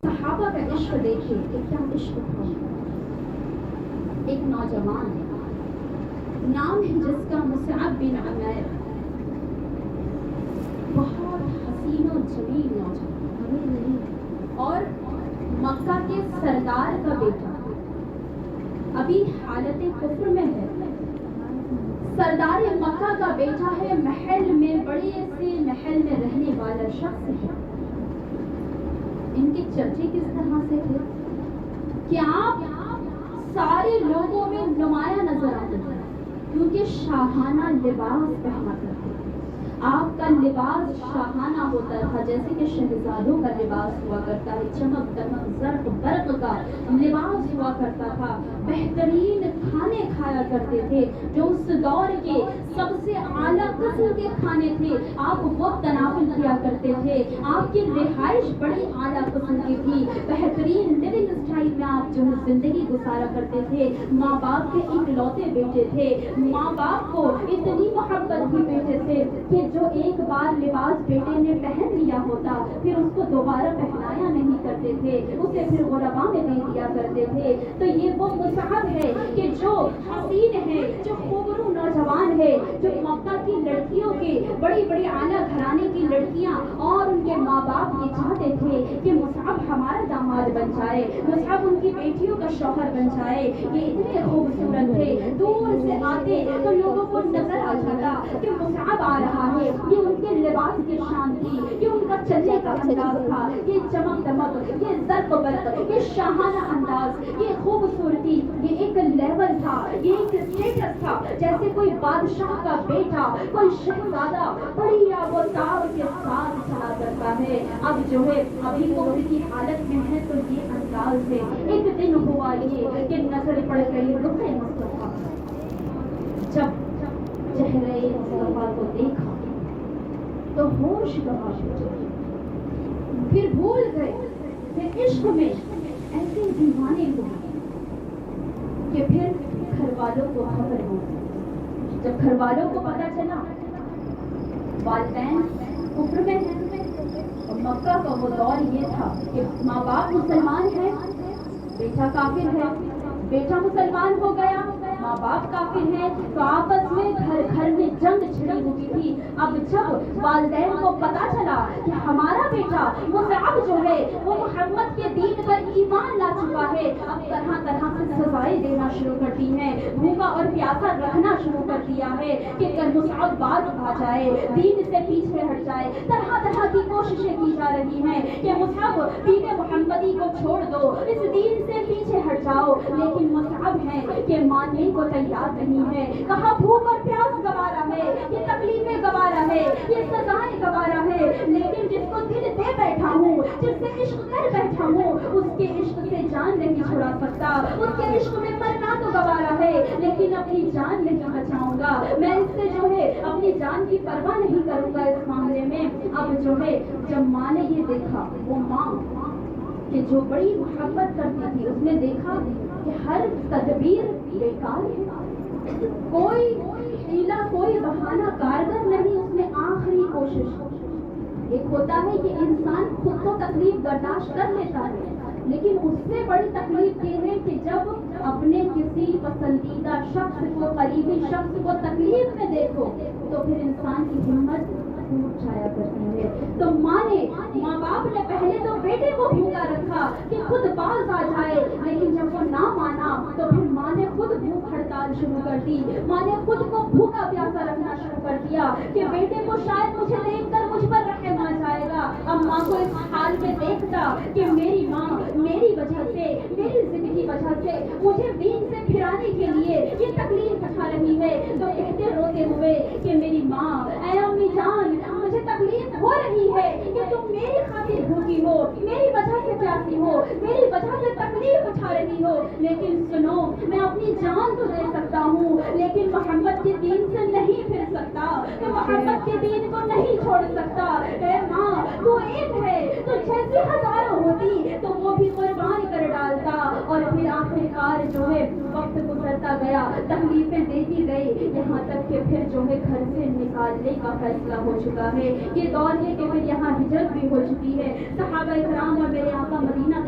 صحابہ کا عشق دیکھیے کہ کیا عشق تھا. ایک نوجوان نام ہے جس کا مصعب بن عمیر، بہت حسین و جمیل نوجوان اور مکہ کے سردار کا بیٹا، ابھی حالت کفر میں ہے، سردار مکہ کا بیٹا ہے، محل میں بڑے سے محل میں رہنے والا شخص ہے. ان کے چرچے کس طرح سے تھے کہ آپ سارے لوگوں میں نمایاں نظر آتے تھے کیونکہ شاہانہ لباس پہنا کرتے. آپ کا لباس شاہانہ ہوتا تھا، جیسے کہ شہزادوں کا لباس ہوا کرتا ہے، چمک دمک زرق برق کا لباس ہوا کرتا تھا. بہترین کھانے کھایا کرتے تھے جو اس دور کے سب سے اعلیٰ قسم کے کھانے تھے، آپ وہ تناول کیا کرتے تھے. آپ کی رہائش بڑی اعلیٰ قسم کی تھی، بہترین لیونگ اسٹائل میں آپ جو ہے زندگی گزارا کرتے تھے. ماں باپ کے اکلوتے بیٹے تھے، ماں باپ کو اتنی محبت تھی بیٹے سے کہ جو ایک بار لباس بیٹے نے پہن لیا ہوتا پھر اس کو دوبارہ پہنایا نہیں کرتے تھے، اسے پھر غربا میں دے دیا کرتے تھے. تو یہ وہ مصعب ہے کہ جو حسین ہے، جو خوبرو نوجوان ہے، جو مکہ کی لڑکیوں کے بڑی بڑی اعلیٰ گھرانے کی لڑکیاں اور ان کے ماں باپ یہ چاہتے تھے کہ مصعب ہمارا داماد بن جائے، مصعب ان کی بیٹیوں کا شوہر بن جائے. یہ اتنے خوبصورت تھے، دور سے آتے تو لوگوں کو نظر آ جاتا کہ مصعب آ رہا ہے. یہ ان کے لباس کی شان تھی، یہ ان کا چلنے کا انداز تھا، یہ چمک دمک، یہ زرق برق، یہ شاہانہ انداز، یہ خوبصورتی، یہ ایک لیول تھا، یہ ایک اسٹیٹس تھا. جیسے کوئی بادشاہ کا بیٹا، کوئی شہزادہ بڑی آبوتاب کے ساتھ چلا کرتا ہے. اب جو ہے ابھی وہ کی حالت میں ہے تو یہ انداز ہے. ایک دن ہوا یہ کہ نظر پڑ گئی رخ مصطفیٰ، جب چہرے مصطفیٰ کو دیکھا تو ہوش گوا گئے، پھر بھول گئے، پھر عشق میں ایسے دیوانے ہوئے کہ پھر گھر والوں کو خبر ہو. جب گھر والوں کو پتا چلا، والدین کفر میں ہیں اور مکہ کا وہ دور یہ تھا کہ ماں باپ مسلمان ہیں، بیٹا کافر ہے، بیٹا مسلمان ہو گیا، ماں باپ کافر ہیں، تو آپس میں گھر گھر میں جنگ چھڑی ہوئی تھی. اب جب والدین کو پتا چلا کہ ہمارا بیٹا مصعب جو ہے وہ محمد کے دین پر ایمان لا چکا ہے، اب طرح طرح سے سزائیں دینا شروع کر دی ہیں، بھوکا اور پیاسا رکھنا شروع کر دیا ہے کہ مصعب بات آ جائے، دین سے پیچھے ہٹ جائے. طرح طرح کی کوششیں کی جا رہی ہیں کہ مصعب دین محمدی کو چھوڑ دو، اس دین سے پیچھے ہٹ جاؤ. لیکن مصعب ہے کہ ماننے کو تیار نہیں ہے. کہا بھوک اور پیاس گوارا ہے، یہ تکلیفیں گوارا ہے، یہ سزائیں گوارا ہے، لیکن جس کو دل دے بیٹھا ہوں، جس سے عشق کر بیٹھا ہوں، اس کے عشق سے جان نہیں چھڑا سکتا. اس کے عشق میں مرنا تو گوارا ہے لیکن اپنی جان نہیں بچاؤں گا. میں اس سے جو ہے اپنی جان کی پرواہ نہیں کروں گا اس معاملے میں. اب جو ہے جب ماں نے یہ دیکھا، وہ ماں کہ جو بڑی محبت کرتی تھی، اس نے دیکھا کہ ہر تدبیر بیکار ہے، کوئی ہیلا کوئی بہانہ کارگر نہیں. اس نے آخری کوشش، ایک ہوتا ہے کہ انسان خود کو تکلیف برداشت کر لیتا ہے، لیکن اس سے بڑی تکلیف یہ ہے کہ جب اپنے کسی پسندیدہ شخص کو، قریبی شخص کو تکلیف میں دیکھو تو پھر انسان کی ہمت ٹوٹ جایا کرتی ہے. تو ماں باپ نے پہلے تو بیٹے کو بھوکا رکھا کہ خود باز آ جائے، لیکن جب وہ نہ مانا تو پھر ماں نے خود بھوک ہڑتال شروع کر دی. ماں نے خود کو بھوکا پیاسا رکھنا شروع کر دیا کہ بیٹے کو شاید مجھے دیکھ کر مجھ پر رحم آ جائے گا. اب ماں کو اس حال میں دیکھتا کہ میری ماں میری وجہ سے، میری زندگی وجہ سے مجھے دین سے پھرانے کے لیے یہ تکلیف اٹھا رہی ہے، تو کہتے روتے ہوئے کہ میری ماں، اے امی جان، مجھے تکلیف ہو رہی ہے کہ تم میری خاطر بھوکی ہو، میری وجہ سے پیاسی ہو، میری وجہ سے تکلیف اٹھا رہی ہو، لیکن سنو، میں اپنی جان تو دے سکتا ہوں لیکن محمد کے دین سے نہیں پھر سکتا، میں محمد کے دین کو نہیں چھوڑ سکتا. اے ماں، تو ایک ہے، تو جیسے ہزاروں ہوتی تو وہ بھی قربان کر ڈالتا. اور پھر آخر کار جو ہے وقت گزرتا گیا، تکلیفیں دیتی گئی، یہاں تک کہ پھر جو ہے گھر سے نکالنے کا فیصلہ ہو چکا ہے. یہ دور ہے کہ پھر یہاں ہجرت بھی ہو چکی ہے. صحابہ کرام اور میرے آقا مدینہ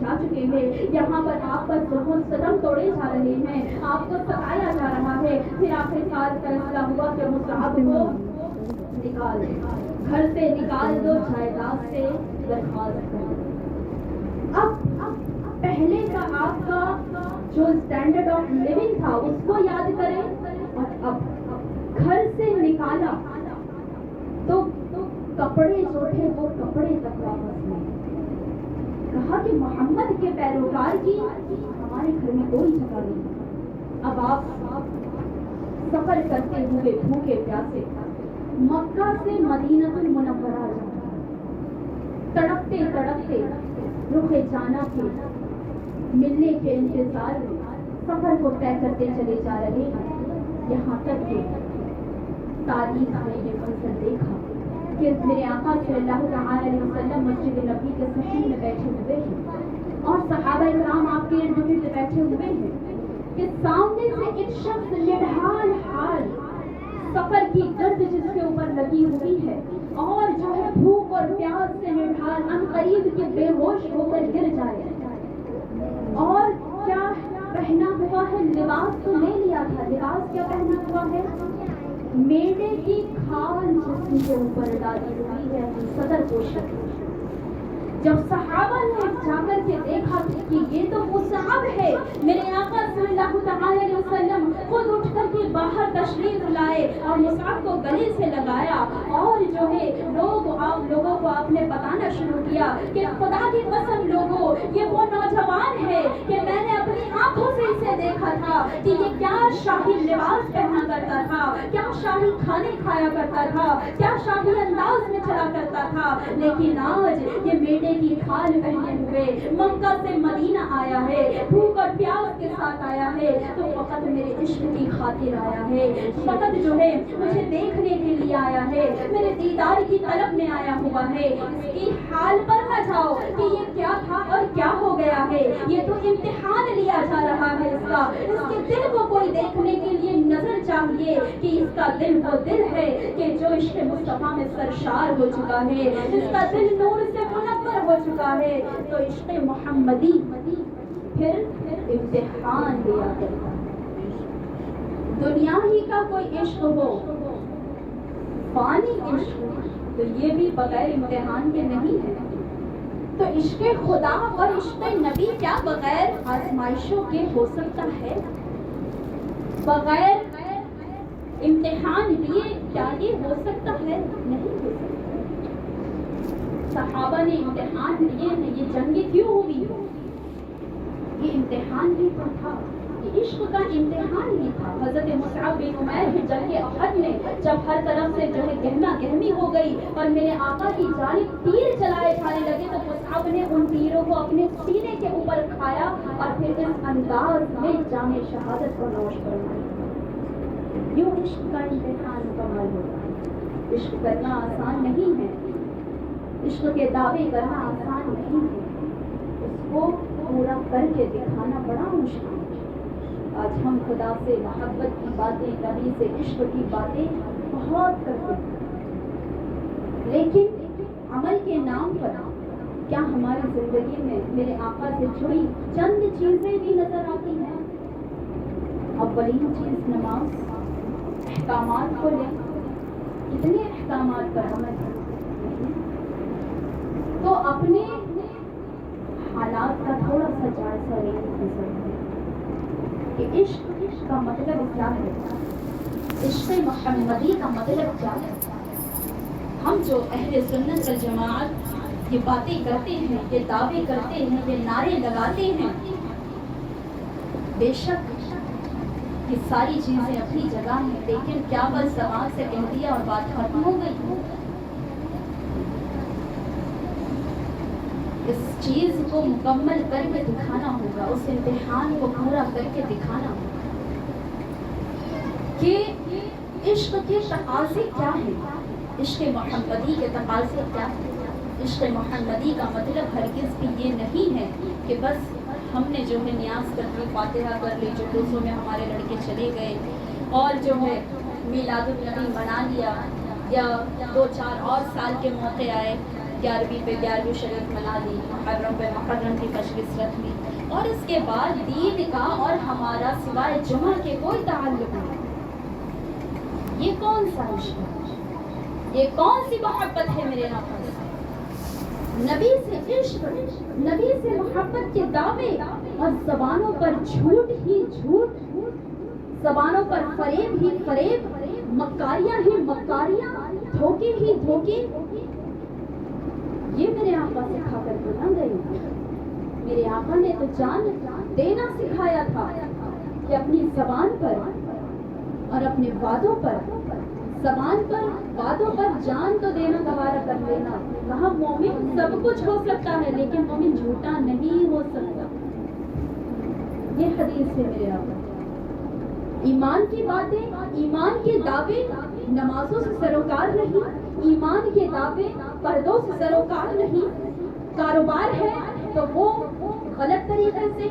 जा चुके हैं, यहाँ पर आप पर जुल्म सितम तोड़े जा रहे हैं, आपको सताया जा रहा है। फिर आखिरकार फैसला हुआ कि मुसअब को निकाल दो, घर से निकाल दो, जायदाद से दरख्वास्त कर दो। अब पहले का आपका जो स्टैंडर्ड ऑफ लिविंग था उसको याद करें, और अब घर से निकाला तो कपड़े जो थे वो कपड़े तक वापस नहीं। कहा कि मोहम्मद के पैरोकार की हमारे घर में कोई जगह नहीं। अब आप सफर करते हुए भूखे प्यासे मक्का से मदीनतुल मुनव्वरा तड़पते तड़पते रुखे जाना के मिलने के इंतजार में सफर को तय करते चले जा रहे हैं। यहाँ तक कि तारीख में ये मंजर देखा कि मेरे आका सल्लल्लाहु अलैहि वसल्लम मस्जिद नबी के सहीह में बैठे हुए हैं और सहाबा इकराम आपके इर्द गिर्द बैठे हुए हैं कि सामने से एक शख्स निढाल हाल सफर की गर्द जिसके ऊपर लगी हुई है और जो है भूख और प्यास से निढाल अनकरीब के बेहोश होकर गिर जाए। और क्या पहना हुआ है? लिबास तो ले लिया था, लिबास क्या पहना हुआ है? मेढे की खाल जिसके ऊपर डाली हुई है सदर पोशाक। जब सहाबा ने जाकर के देखा कि ये तो मुसअब है, मेरे आका सल्लल्लाहु अलैहि वसल्लम खुद उठ कर के बाहर तशरीफ लाए और मुसअब को गले से लगाया और जो है लोगों को आपने बताना शुरू किया कि खुदा की कसम लोगों, ये वो नौजवान है कि मैंने अपनी आंखों से इसे देखा था कि ये क्या शाही लिबास पहना करता था, क्या शाही खाने खाया करता था, क्या शाही अंदाज में चला करता था, लेकिन आज ये मेढे की खाल पहने हुए मक्का से मदीना आया है, भूख और प्यास के साथ आया है, तो फकत मेरे इश्क की खातिर आया है, फकत जो है मुझे देखने के लिए आया है, मेरे दीदार की तलब में आया हुआ है। इसकी हाल पर न जाओ कि ये क्या था और क्या हो गया है, ये तो इम्तिहान लिया जा रहा है इसका। इसके दिल को कोई देखने के लिए नजर चाहिए कि इसका दिल वो दिल है कि जो इश्क मुस्तफा में सरशार हो चुका है, इसका दिल नूर से मुनव्वर हो चुका है। तो इश्क मोहम्मदी फिर इम्तिहान लिया करता है। दुनिया ही का कोई इश्क हो, फानी इश्क, तो ये भी बगैर इम्तिहान के नहीं है। तो इश्क खुदा और इश्क नबी क्या बगैर आजमाइशों के हो सकता है? बगैर इम्तिहान लिए क्या ये हो सकता है? नहीं हो सकता। सहाबा ने इम्तिहान लिए हैं, ये जंगें क्यों हुई हो? ये इम्तिहान भी तो था, ये इश्क का इम्तिहान ही था। हजरत मुसअब बिन उमैर की जंगे अहद में जब हर तरफ से जो है गहमा गहमी हो गई और मेरे आका की जानिब तीर चलाए जाने लगे, तो मुसअब ने उन तीरों को अपने सीने के ऊपर खाया और फिर इस अंदाज में जामे शहादत को नोश फरमाया। यूं इश्क का इम्तिहान मुकम्मल होता है। इश्क करना आसान नहीं है, इश्क के दावे करना आसान नहीं है, उसको पूरा करके दिखाना बड़ा मुश्किल है। आज हम खुदा से मोहब्बत की बातें, नबी से इश्क की बातें बहुत करते हैं, लेकिन अमल के नाम पर क्या हमारी जिंदगी में मेरे आका से जुड़ी चंद चीजें भी नजर आती हैं? अव्वलीन चीज नमाज, अहकामात को लें, कितने अहकामात पर अमल है? तो अपने हालात का थोड़ा सा जायजा लेना कि इश्क का मतलब क्या है, इश्क मोहम्मदी का मतलब क्या है। हम जो अहले सुन्नत वल जमाअत ये बातें करते हैं, ये दावे करते हैं, ये नारे लगाते हैं, बेशक ये सारी चीजें अपनी जगह हैं, लेकिन क्या बस ज़बान से कह दिया और बात खत्म हो गई? इस चीज को मुकम्मल करके दिखाना होगा, उस इम्तिहान को पूरा करके दिखाना होगा कि इश्क के तकाज़े क्या है, इश्क मोहम्मदी के तकाज़े क्या है। इश्क मोहम्मदी का मतलब हरगिज़ भी ये नहीं है कि बस हमने जो है न्याज कर ली, फातिहा कर ली, जुलूसों में हमारे लड़के चले गए और जो है मीलादुन नबी मना लिया, या 2-4 और साल के मौके आए 11ਵੀं पे 11वीं शरीयत मना ली, मुहर्रम पे मुहर्रम की तशखीस रख ली, और इसके बाद दीन का और हमारा सिवाय जुमा के कोई ताल्लुक नहीं। ये कौन सा इश्क है? ये कौन सी मोहब्बत है मेरे आका से? नबी से इश्क, नबी से मोहब्बत के दावे और जबानों पर झूठ ही झूठ, जबानों पर फरेब ही फरेब, मक्कारियां ही मक्कारियां, धोखे ही धोखे। ये मेरे आका सिखा कर तो न गए। मेरे आका ने तो जान देना सिखाया था कि अपनी जबान पर और अपने वादों पर, जबान पर वादों पर जान तो देना गवारा कर लेना। कहा मोमिन सब कुछ हो सकता है लेकिन मोमिन झूठा नहीं हो सकता। ये हदीस है मेरे आका। ईमान की बातें, ईमान के दावे नमाजों से सरोकार नहीं, ईमान के दावे पर्दों से सरोकार नहीं। कारोबार है तो वो गलत तरीके से,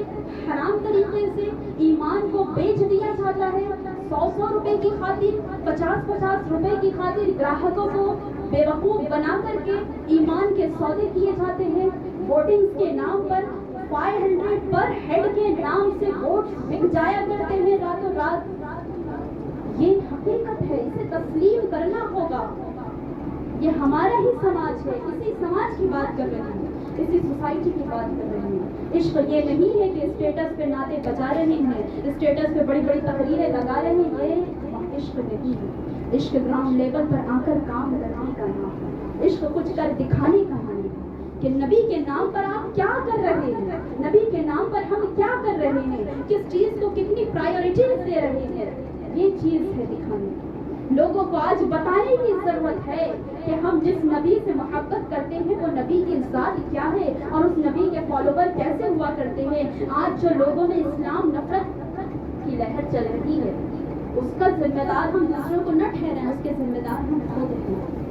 हराम तरीके से ईमान को बेच दिया जाता है। 100 रुपए की खातिर, 50 रुपए की खातिर ग्राहकों को बेवकूफ बना करके ईमान के सौदे किए जाते हैं। वोटिंग्स के नाम पर 500 पर हेड के नाम से वोट बिक जाया करते हैं रातों रात। ये हकीकत है, इसे तस्लीम करना होगा। ये हमारा ही समाज है, इसी समाज की बात कर रहे हैं, इसी सोसाइटी की बात कर रहे हैं। इश्क ये नहीं है कि स्टेटस पे नाते बजा रहे हैं, स्टेटस पे बड़ी बड़ी तकरीरें लगा रहे हैं। ये इश्क नहीं है। इश्क ग्राउंड लेवल पर आकर काम करने का नाम है। इश्क कुछ कर दिखाने का नाम है कि नबी के नाम पर आप क्या कर रहे हैं, नबी के नाम पर हम क्या कर रहे हैं, किस चीज को कितनी प्रायोरिटी दे रहे हैं। ये चीज है दिखाने की। लोगों को आज बताने की जरूरत है कि हम जिस नबी से मोहब्बत करते हैं वो नबी की जात क्या है और उस नबी के फॉलोवर कैसे हुआ करते हैं। आज जो लोगों में इस्लाम नफरत की लहर चल रही है उसका जिम्मेदार हम दूसरों को न ठहराएं, उसके जिम्मेदार हम खुद हैं।